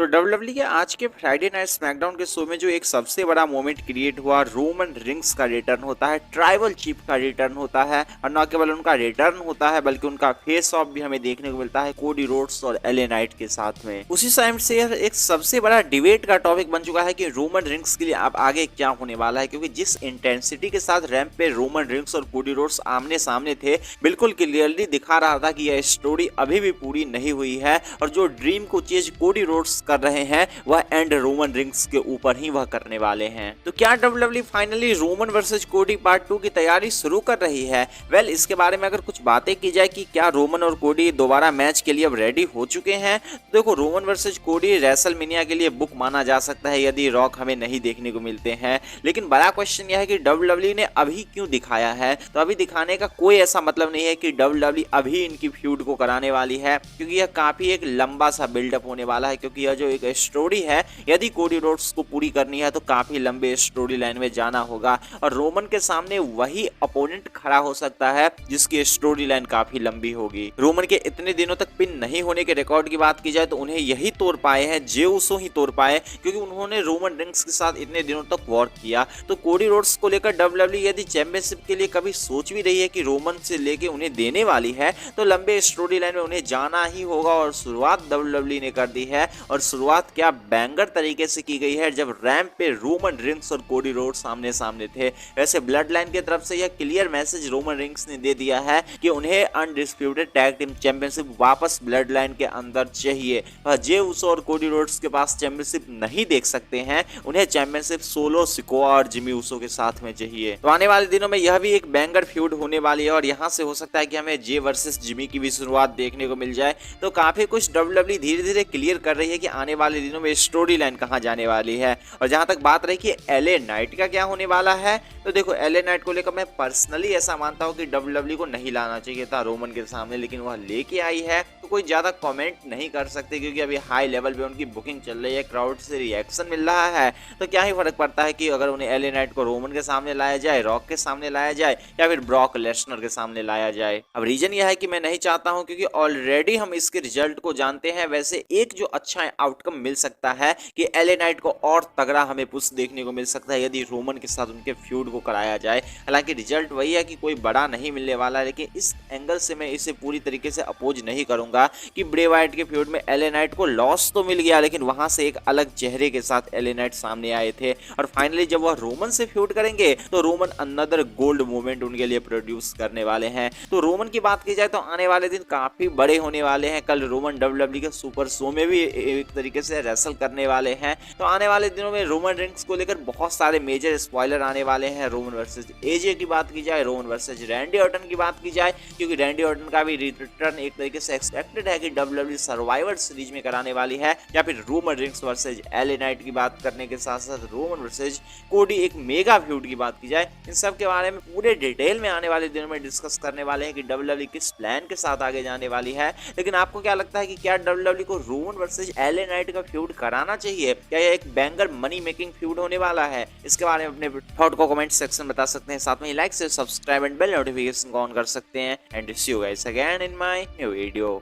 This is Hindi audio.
डब्ल्यूडब्ल्यूई के आज के फ्राइडे नाइट स्मैकडाउन के शो में जो एक सबसे बड़ा मोमेंट क्रिएट हुआ, रोमन रिंग्स का रिटर्न होता है, ट्राइबल चीफ का रिटर्न होता है और न केवल उनका रिटर्न होता है बल्कि उनका फेस ऑफ भी हमें देखने को मिलता है कोडी रोड्स और एले नाइट के साथ में। उसी टाइम से यह एक सबसे बड़ा डिबेट का टॉपिक बन चुका है कि रोमन रिंग्स के लिए अब आगे क्या होने वाला है, क्योंकि जिस इंटेंसिटी के साथ रैंप पे रोमन रिंग्स और कोडी रोड्स आमने सामने थे, बिल्कुल क्लियरली दिखा रहा था कि यह स्टोरी अभी भी पूरी नहीं हुई है और जो ड्रीम को चेज कोडी रोड्स कर रहे हैं वह एंड रोमन रिंग्स के ऊपर ही वह करने वाले हैं। तो क्या डब्ल्यूडब्ल्यूई फाइनली रोमन वर्सेस कोडी पार्ट 2 की तैयारी शुरू कर रही है? वेल, इसके बारे में अगर कुछ बातें की जाए कि क्या रोमन और कोडी दोबारा मैच के लिए अब रेडी हो चुके हैं, तो देखो, रोमन वर्सेस कोडी रेसलमेनिया के लिए बुक माना जा सकता है यदि रॉक हमें नहीं देखने को मिलते हैं। लेकिन बड़ा क्वेश्चन यह है कि डब्ल्यूडब्ल्यूई ने अभी क्यों दिखाया है? तो अभी दिखाने का कोई ऐसा मतलब नहीं है कि डब्ल्यूडब्ल्यूई अभी इनकी फ्यूड को कराने वाली है, क्योंकि यह काफी एक लंबा सा बिल्डअप होने वाला है। क्योंकि यह जो एक स्टोरी है, यदि कोडी रोड्स को पूरी करनी है तो काफी लंबे स्टोरी लाइन में जाना होगा और रोमन के सामने वही अपोनेंट खड़ा हो सकता है जिसकी स्टोरी लाइन काफी लंबी होगी। रोमन के इतने दिनों तक पिन नहीं होने के रिकॉर्ड की बात की जाए तो उन्हें यही तोड़ पाए हैं, जे उसो ही तोड़ पाए, क्योंकि उन्होंने रोमन रिंग्स के साथ इतने दिनों तक वॉर किया। तो कोडी रोड्स को लेकर डब्ल्यूडब्ल्यूई यदि चैंपियनशिप के लिए कभी सोच भी रही है कि रोमन से लेके उन्हें देने वाली है, तो लंबे स्टोरी लाइन में उन्हें जाना ही होगा और शुरुआत डब्ल्यूडब्ल्यूई ने कर दी है। और शुरुआत क्या बैंगर तरीके से की गई है जब रैंप पे रोमन रिंग्स और कोडी रोड्स सामने सामने थे। वैसे ब्लड लाइन की तरफ से यह क्लियर मैसेज रोमन रिंग्स ने दे दिया है कि उन्हें अनडिस्प्यूटेड टैग टीम चैंपियनशिप वापस ब्लड लाइन के अंदर चाहिए। जे उसो और कोडी रोड्स के पास चैंपियनशिप नहीं देख सकते हैं, उन्हें चैंपियनशिप सोलो सिकोआ और जिमी उसो के साथ में चाहिए। तो आने वाले दिनों में यह भी एक बैंगर फ्यूड होने वाली है और यहाँ से हो सकता है कि हमें जे वर्सेस जिमी की भी शुरुआत देखने को मिल जाए। तो काफी कुछ डब्ल्यूडब्ल्यूई धीरे धीरे क्लियर कर रही है कि आने वाले दिनों में स्टोरी लाइन कहां जाने वाली है। और जहां तक बात रही कि एले नाइट का क्या होने वाला है, तो देखो, एले नाइट को लेकर मैं पर्सनली ऐसा मानता हूं कि डब्ल्यूडब्ल्यूई को नहीं लाना चाहिए था रोमन के सामने, लेकिन वह लेके आई है तो कोई ज्यादा कमेंट नहीं कर सकते, क्योंकि अभी हाई लेवल पे उनकी बुकिंग चल रही है, क्राउड से रिएक्शन मिल रहा है। तो क्या ही फर्क पड़ता है कि अगर उन्हें एले नाइट को रोमन के सामने लाया जाए, रॉक के सामने लाया जाए या फिर ब्रॉक लेसनर के सामने लाया जाए। अब रीजन यह है कि मैं नहीं चाहता हूं, क्योंकि ऑलरेडी हम इसके रिजल्ट को जानते हैं। वैसे एक जो अच्छा आउटकम मिल सकता है कि एले नाइट को और तगड़ा हमें पुश देखने को मिल सकता है यदि रोमन के साथ उनके फ्यूड को कराया जाए। हालांकि रिजल्ट वही है कि कोई बड़ा नहीं मिलने वाला, लेकिन इस एंगल से मैं इसे पूरी तरीके से अपोज नहीं करूंगा कि ब्रे वाइट के फ्यूड में एले नाइट को लॉस तो मिल गया, लेकिन वहां से एक अलग चेहरे के साथ एले नाइट सामने आए थे। और फाइनली जब वह रोमन से फ्यूड करेंगे तो रोमन अनदर गोल्ड मोमेंट उनके लिए प्रोड्यूस करने वाले हैं। तो रोमन की बात की जाए तो आने वाले दिन काफी बड़े होने वाले हैं। कल रोमन डब्ल्यूडब्ल्यूई के सुपर शो में भी एक तरीके से रेसल करने वाले हैं। तो आने वाले दिनों में रोमन रिंग्स को लेकर बहुत सारे मेजर स्पॉइलर आने वाले हैं। रोमन वर्सेस एजे की बात की जाए, रोमन वर्सेस रैंडी ऑर्टन की बात की जाए, क्योंकि रैंडी ऑर्टन का भी रिटर्न एक तरीके से एक्सपेक्टेड है कि डब्ल्यूडब्ल्यूई सर्वाइवर सीरीज में कराने वाली है, या फिर Roman rings versus LA Knight की बात करने के साथ साथ रोमन वर्सेस कोडी एक मेगा फ्यूड की बात की जाए। इन सब के बारे में पूरे डिटेल में आने वाले दिनों में डिस्कस करने वाले हैं कि डब्ल्यूडब्ल्यूई किस प्लान के साथ आगे जाने वाली है। लेकिन आपको क्या लगता है कि क्या डब्ल्यूडब्ल्यूई को रोमन वर्सेस एले नाइट का फ्यूड कराना चाहिए? क्या यह एक बैंगर मनी मेकिंग फ्यूड होने वाला है? इसके बारे में अपने थॉट को कमेंट सेक्शन में बता सकते हैं। साथ में लाइक से सब्सक्राइब एंड बेल नोटिफिकेशन को ऑन कर सकते हैं। And see you guys again in my new video.